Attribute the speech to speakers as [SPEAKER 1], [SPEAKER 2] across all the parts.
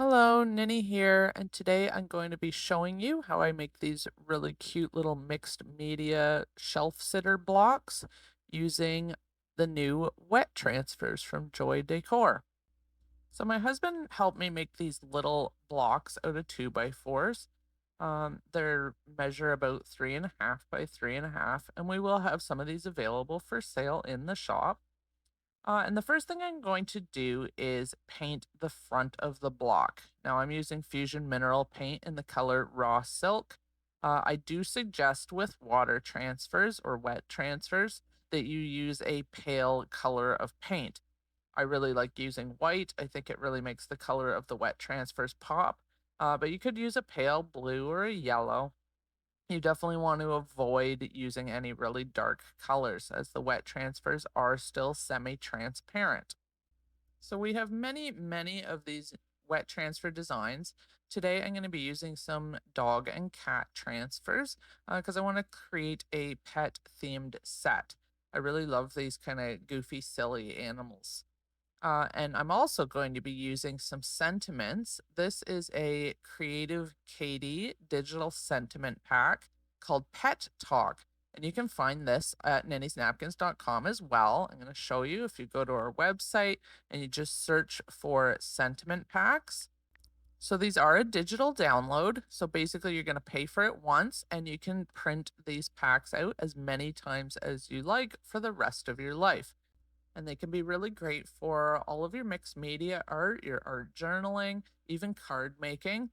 [SPEAKER 1] Hello, Ninny here, and today I'm going to be showing you how I make these really cute little mixed media shelf sitter blocks using the new wet transfers from Joy Decor. So my husband helped me make these little blocks out of 2x4s. They're measure about 3.5 by 3.5, and we will have some of these available for sale in the shop. And the first thing I'm going to do is paint the front of the block. Now I'm using Fusion Mineral Paint in the color Raw Silk. I do suggest with water transfers or wet transfers that you use a pale color of paint. I really like using white. I think it really makes the color of the wet transfers pop. But you could use a pale blue or a yellow. You definitely want to avoid using any really dark colors as the wet transfers are still semi-transparent. So we have many of these wet transfer designs. Today I'm going to be using some dog and cat transfers because I want to create a pet themed set. I really love these kind of goofy, silly animals. And I'm also going to be using some sentiments. This is a Creative Katie digital sentiment pack called Pet Talk. And you can find this at nannysnapkins.com as well. I'm going to show you if you go to our website and you just search for sentiment packs. So these are a digital download. So basically, you're going to pay for it once and you can print these packs out as many times as you like for the rest of your life, and they can be really great for all of your mixed media art, your art journaling, even card making.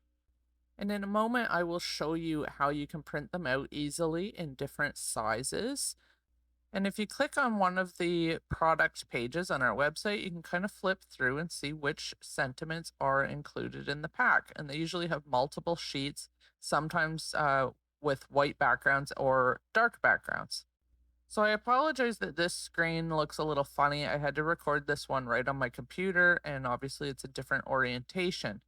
[SPEAKER 1] And in a moment, I will show you how you can print them out easily in different sizes. And if you click on one of the product pages on our website, you can kind of flip through and see which sentiments are included in the pack. And they usually have multiple sheets, sometimes with white backgrounds or dark backgrounds. So I apologize that this screen looks a little funny. I had to record this one right on my computer, and obviously it's a different orientation.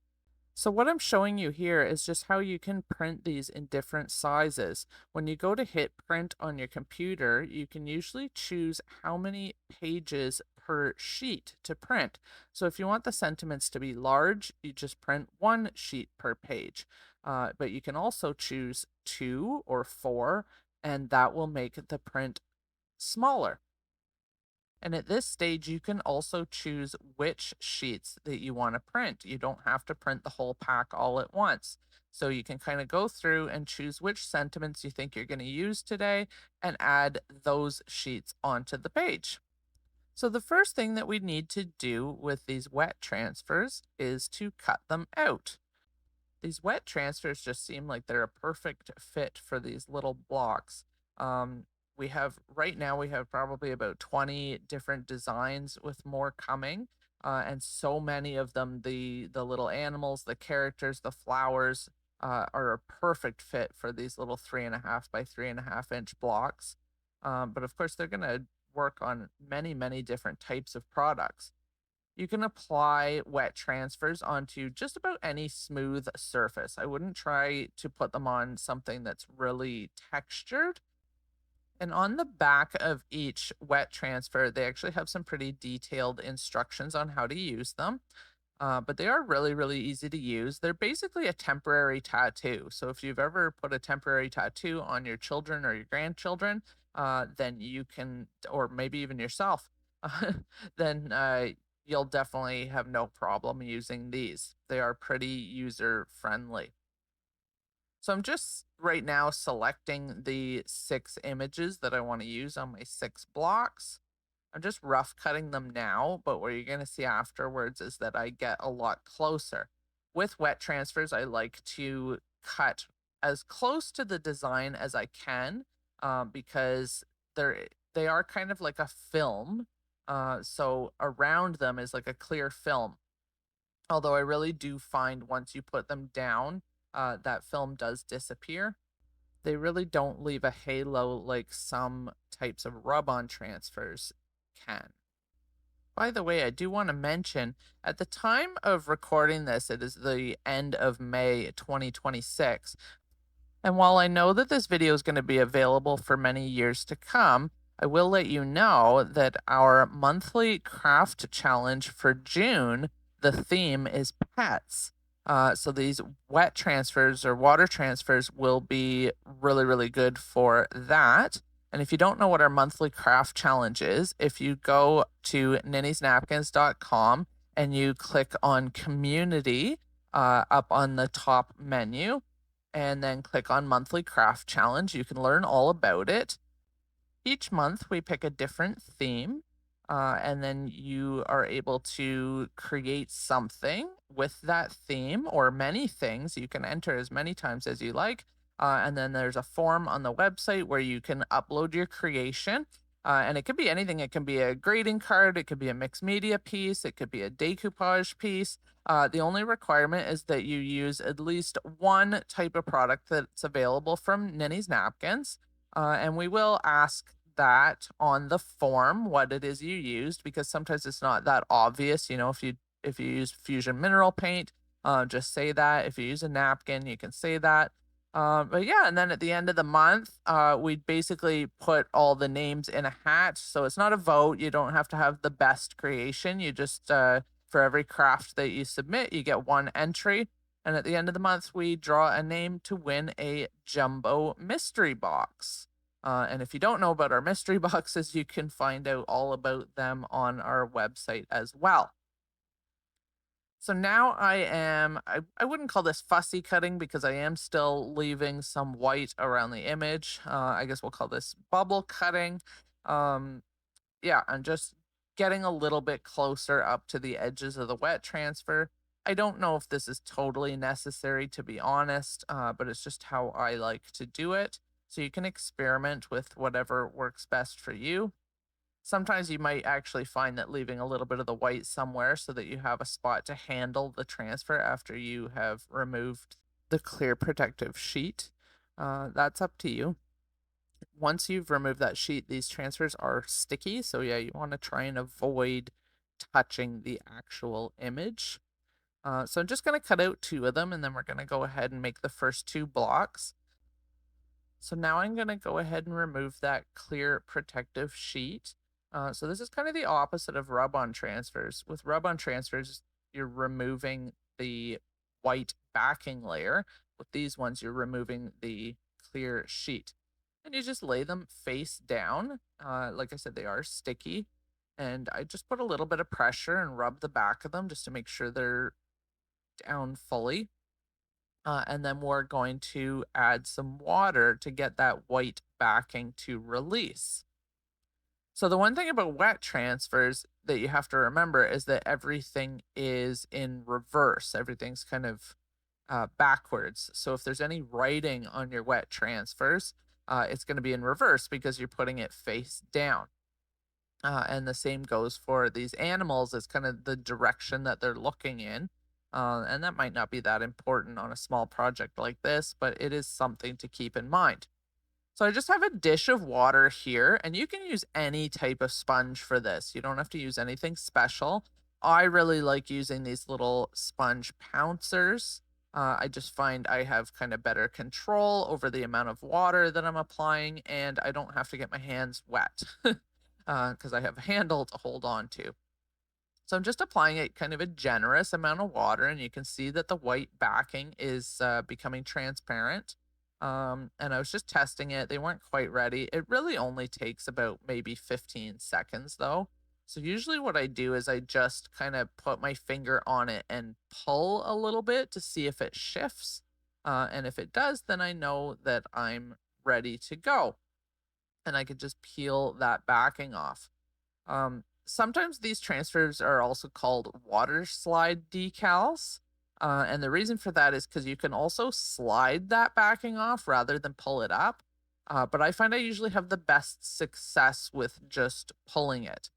[SPEAKER 1] So what I'm showing you here is just how you can print these in different sizes. When you go to hit print on your computer, you can usually choose how many pages per sheet to print. So if you want the sentiments to be large, you just print one sheet per page. But you can also choose two or four, and that will make the print smaller. And at this stage, you can also choose which sheets that you want to print. You don't have to print the whole pack all at once. So you can kind of go through and choose which sentiments you think you're going to use today and add those sheets onto the page. So the first thing that we need to do with these wet transfers is to cut them out. These wet transfers just seem like they're a perfect fit for these little blocks. We have right now we have probably about 20 different designs with more coming. And so many of them, the little animals, the characters, the flowers, are a perfect fit for these little 3.5 by 3.5 inch blocks. But of course, they're going to work on many different types of products. You can apply wet transfers onto just about any smooth surface. I wouldn't try to put them on something that's really textured. And on the back of each wet transfer, they actually have some pretty detailed instructions on how to use them. But they are really easy to use. They're basically a temporary tattoo. So if you've ever put a temporary tattoo on your children or your grandchildren, then you can, or maybe even yourself, then you'll definitely have no problem using these. They are pretty user friendly. So I'm just right now selecting the 6 images that I want to use on my 6 blocks. I'm just rough cutting them now, but what you're going to see afterwards is that I get a lot closer. With wet transfers, I like to cut as close to the design as I can, because they are kind of like a film. So around them is like a clear film. Although I really do find once you put them down, that film does disappear. They really don't leave a halo like some types of rub-on transfers can. By the way, I do want to mention at the time of recording this, it is the end of May 2026. And while I know that this video is going to be available for many years to come, I will let you know that our monthly craft challenge for June, the theme is pets. So these wet transfers or water transfers will be really, really good for that. And if you don't know what our monthly craft challenge is, if you go to ninniesnapkins.com and you click on community up on the top menu, and then click on monthly craft challenge, you can learn all about it. Each month we pick a different theme, and then you are able to create something with that theme or many things. You can enter as many times as you like. And then there's a form on the website where you can upload your creation. And it could be anything. It can be a greeting card, it could be a mixed media piece, it could be a decoupage piece. The only requirement is that you use at least one type of product that's available from Ninny's Napkins. And we will ask that on the form what it is you used, because sometimes it's not that obvious. You know, if you use fusion mineral paint, just say that. If you use a napkin, you can say that. But yeah, and then at the end of the month, we basically put all the names in a hat. So it's not a vote. You don't have to have the best creation. You just for every craft that you submit, you get one entry. And at the end of the month, we draw a name to win a jumbo mystery box. And if you don't know about our mystery boxes, you can find out all about them on our website as well. So now I wouldn't call this fussy cutting because I am still leaving some white around the image. I guess we'll call this bubble cutting. Um, yeah, I'm just getting a little bit closer up to the edges of the wet transfer. I don't know if this is totally necessary, to be honest, but it's just how I like to do it. So you can experiment with whatever works best for you. Sometimes you might actually find that leaving a little bit of the white somewhere so that you have a spot to handle the transfer after you have removed the clear protective sheet. That's up to you. Once you've removed that sheet, these transfers are sticky. So yeah, you want to try and avoid touching the actual image. So I'm just going to cut out two of them, and then we're going to go ahead and make the first two blocks. So now I'm going to go ahead and remove that clear protective sheet. So this is kind of the opposite of rub-on transfers. With rub-on transfers, you're removing the white backing layer. With these ones, you're removing the clear sheet. And you just lay them face down. Like I said, they are sticky. And I just put a little bit of pressure and rub the back of them just to make sure they're down fully. And then we're going to add some water to get that white backing to release. So the one thing about wet transfers that you have to remember is that everything is in reverse. Everything's kind of backwards. So if there's any writing on your wet transfers, it's going to be in reverse because you're putting it face down. And the same goes for these animals. It's kind of the direction that they're looking in. And that might not be that important on a small project like this, but it is something to keep in mind. So I just have a dish of water here, and you can use any type of sponge for this. You don't have to use anything special. I really like using these little sponge pouncers. I just find I have kind of better control over the amount of water that I'm applying, and I don't have to get my hands wet because I have a handle to hold on to. So I'm just applying it kind of a generous amount of water, and you can see that the white backing is becoming transparent. And I was just testing it. They weren't quite ready. It really only takes about maybe 15 seconds though. So usually what I do is I just kind of put my finger on it and pull a little bit to see if it shifts. And if it does, then I know that I'm ready to go. And I could just peel that backing off. Sometimes these transfers are also called water slide decals. And the reason for that is because you can also slide that backing off rather than pull it up. But I find I usually have the best success with just pulling it.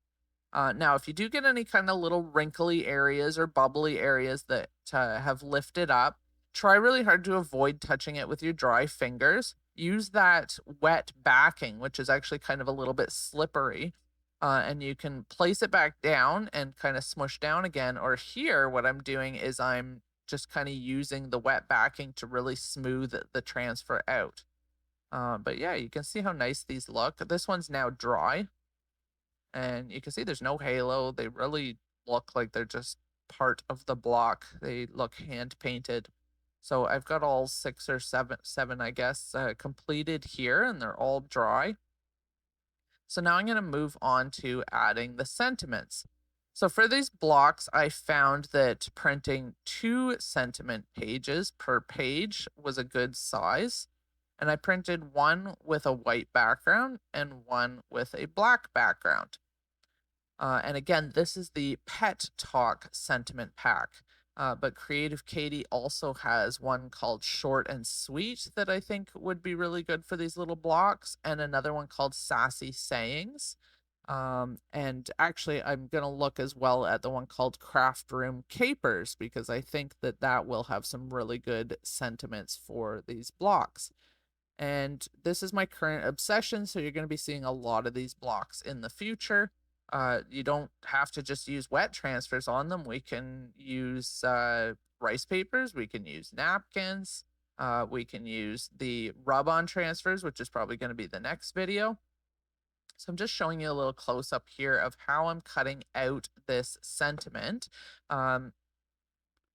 [SPEAKER 1] Now, if you do get any kind of little wrinkly areas or bubbly areas that have lifted up, try really hard to avoid touching it with your dry fingers. Use that wet backing, which is actually kind of a little bit slippery, and you can place it back down and kind of smush down again. Or here, what I'm doing is I'm just kind of using the wet backing to really smooth the transfer out. But yeah, you can see how nice these look. This one's now dry, and you can see there's no halo. They really look like they're just part of the block. They look hand painted. So I've got all six or seven, I guess, completed here, and they're all dry. So now I'm going to move on to adding the sentiments. So for these blocks, I found that printing 2 sentiment pages per page was a good size. And I printed one with a white background and one with a black background. And again, this is the Pet Talk sentiment pack. But Creative Katie also has one called Short and Sweet that I think would be really good for these little blocks, and another one called Sassy Sayings. And actually, I'm going to look as well at the one called Craft Room Capers because I think that that will have some really good sentiments for these blocks. And this is my current obsession, so you're going to be seeing a lot of these blocks in the future. You don't have to just use wet transfers on them. We can use rice papers, we can use napkins, we can use the rub-on transfers, which is probably going to be the next video. So I'm just showing you a little close up here of how I'm cutting out this sentiment.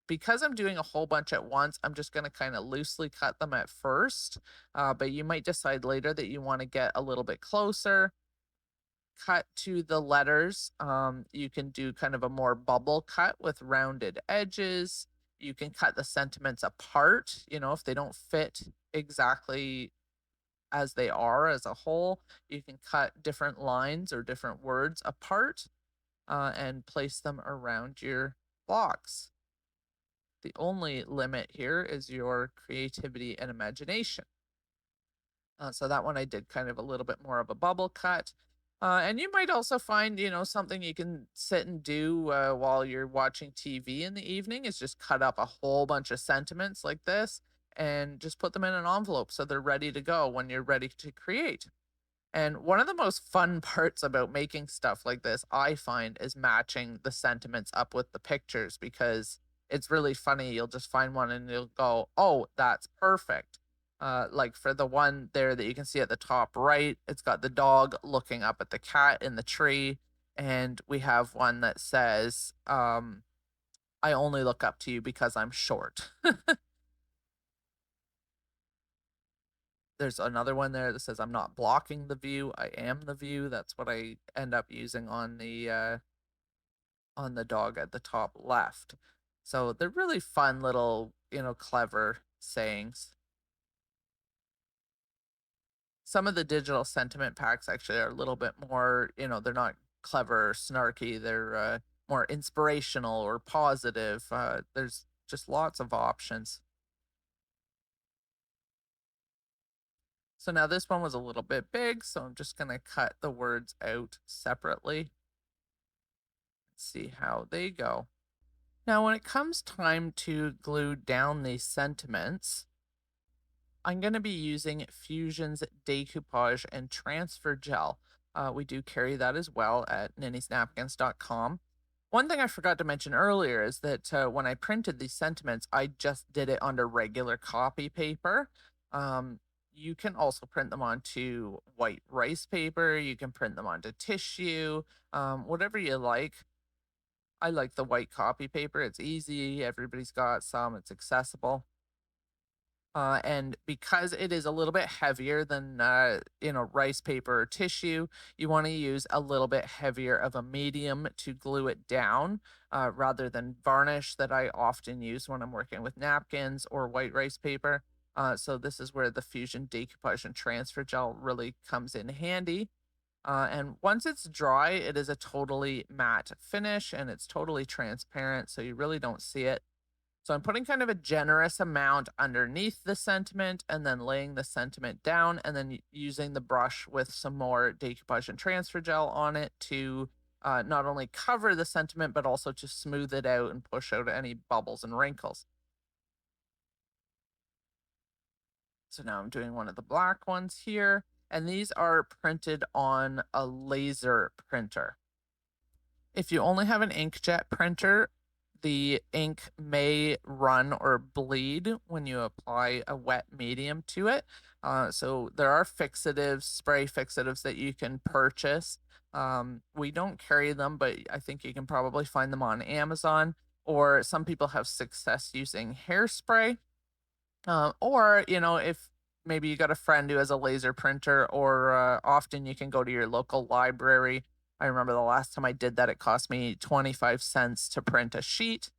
[SPEAKER 1] Because I'm doing a whole bunch at once, I'm just going to kind of loosely cut them at first, but you might decide later that you want to get a little bit closer. Cut to the letters. You can do kind of a more bubble cut with rounded edges. You can cut the sentiments apart, if they don't fit exactly as they are as a whole. You can cut different lines or different words apart and place them around your blocks. The only limit here is your creativity and imagination. So that one I did kind of a little bit more of a bubble cut. And you might also find, something you can sit and do while you're watching TV in the evening is just cut up a whole bunch of sentiments like this and just put them in an envelope so they're ready to go when you're ready to create. And one of the most fun parts about making stuff like this, I find, is matching the sentiments up with the pictures because it's really funny. You'll just find one and you'll go, oh, that's perfect. Like for the one there that you can see at the top right, it's got the dog looking up at the cat in the tree. And we have one that says, I only look up to you because I'm short. There's another one there that says, I'm not blocking the view, I am the view. That's what I end up using on the dog at the top left. So they're really fun little, clever sayings. Some of the digital sentiment packs actually are a little bit more, they're not clever or snarky. They're more inspirational or positive. There's just lots of options. So now this one was a little bit big, so I'm just going to cut the words out separately. See how they go. Now, when it comes time to glue down these sentiments, I'm going to be using Fusion's decoupage and transfer gel. We do carry that as well at ninniesnapkins.com. One thing I forgot to mention earlier is that when I printed these sentiments, I just did it onto regular copy paper. You can also print them onto white rice paper. You can print them onto tissue, whatever you like. I like the white copy paper. It's easy. Everybody's got some. It's accessible. And because it is a little bit heavier than, rice paper or tissue, you want to use a little bit heavier of a medium to glue it down rather than varnish that I often use when I'm working with napkins or white rice paper. So this is where the Fusion decoupage and transfer gel really comes in handy. And once it's dry, it is a totally matte finish and it's totally transparent, so you really don't see it. So I'm putting kind of a generous amount underneath the sentiment and then laying the sentiment down and then using the brush with some more decoupage and transfer gel on it to not only cover the sentiment, but also to smooth it out and push out any bubbles and wrinkles. So now I'm doing one of the black ones here, and these are printed on a laser printer. If you only have an inkjet printer, the ink may run or bleed when you apply a wet medium to it. So there are fixatives, spray fixatives that you can purchase. We don't carry them, but I think you can probably find them on Amazon. or some people have success using hairspray. Or, if maybe you got a friend who has a laser printer, or often you can go to your local library. I remember the last time I did that, it cost me 25 cents to print a sheet.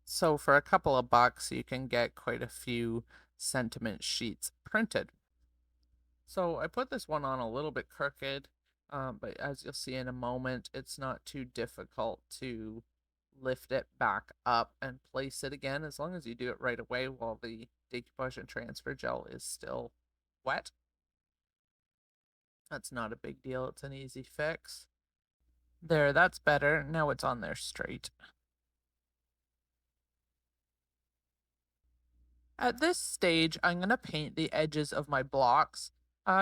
[SPEAKER 1] So for a couple of bucks, you can get quite a few sentiment sheets printed. So I put this one on a little bit crooked, but as you'll see in a moment, it's not too difficult to lift it back up and place it again, as long as you do it right away while the decoupage and transfer gel is still wet. That's not a big deal. It's an easy fix. There, that's better. Now it's on there straight. At this stage, I'm going to paint the edges of my blocks.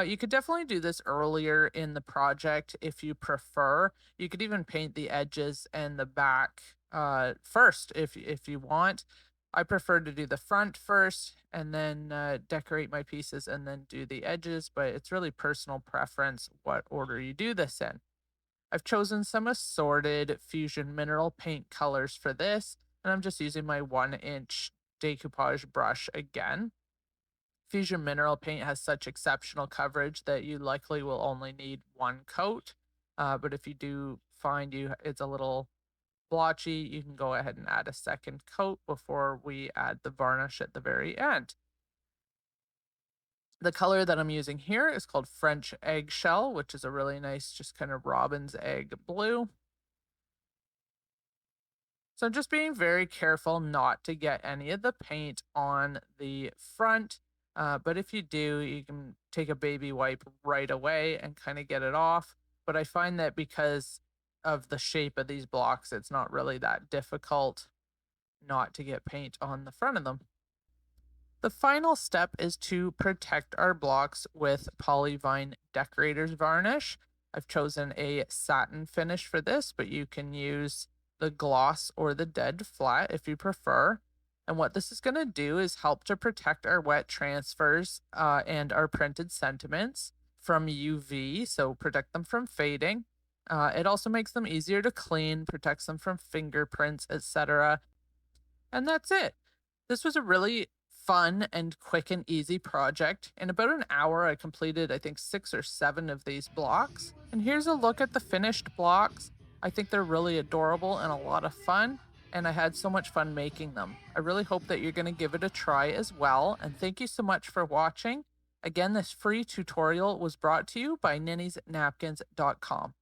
[SPEAKER 1] You could definitely do this earlier in the project if you prefer. You could even paint the edges and the back first if you want. I prefer to do the front first and then decorate my pieces and then do the edges, but it's really personal preference what order you do this in. I've chosen some assorted fusion mineral paint colors for this, and I'm just using my 1-inch decoupage brush again. Fusion mineral paint has such exceptional coverage that you likely will only need one coat. But if you do find it's a little blotchy, you can go ahead and add a second coat before we add the varnish at the very end. The color that I'm using here is called French Eggshell, which is a really nice, just kind of robin's egg blue. So just being very careful not to get any of the paint on the front. But if you do, you can take a baby wipe right away and kind of get it off. But I find that because of the shape of these blocks, it's not really that difficult not to get paint on the front of them. The final step is to protect our blocks with Polyvine Decorator's Varnish. I've chosen a satin finish for this, but you can use the gloss or the dead flat if you prefer. And what this is going to do is help to protect our wet transfers and our printed sentiments from UV, so protect them from fading. It also makes them easier to clean, protects them from fingerprints, etc. And that's it. This was a really fun and quick and easy project. In about an hour, I completed, I think, 6 or 7 of these blocks. And here's a look at the finished blocks. I think they're really adorable and a lot of fun, and I had so much fun making them. I really hope that you're going to give it a try as well, and thank you so much for watching. Again, this free tutorial was brought to you by ninniesnapkins.com.